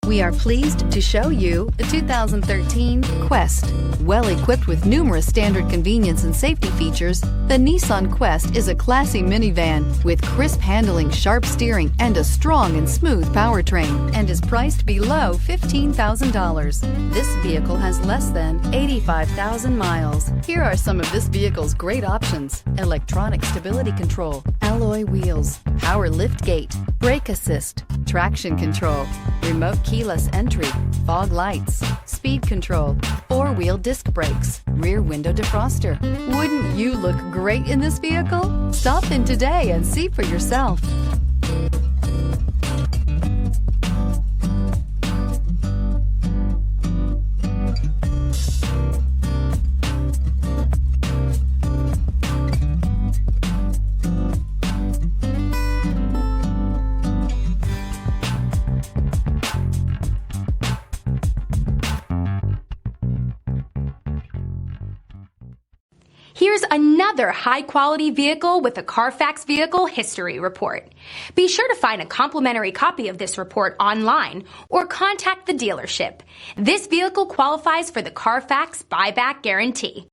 We are pleased to show you the 2013 Quest. Well equipped with numerous standard convenience and safety features, the Nissan Quest is a classy minivan with crisp handling, sharp steering, and a strong and smooth powertrain, and is priced below $15,000. This vehicle has less than 85,000 miles. Here are some of this vehicle's great options: electronic stability control, alloy wheels, power liftgate, brake assist, traction control, remote keyless entry, fog lights, speed control, four-wheel disc brakes, rear window defroster. Wouldn't you look great in this vehicle? Stop in today and see for yourself. Here's another high-quality vehicle with a Carfax Vehicle History Report. Be sure to find a complimentary copy of this report online or contact the dealership. This vehicle qualifies for the Carfax Buyback Guarantee.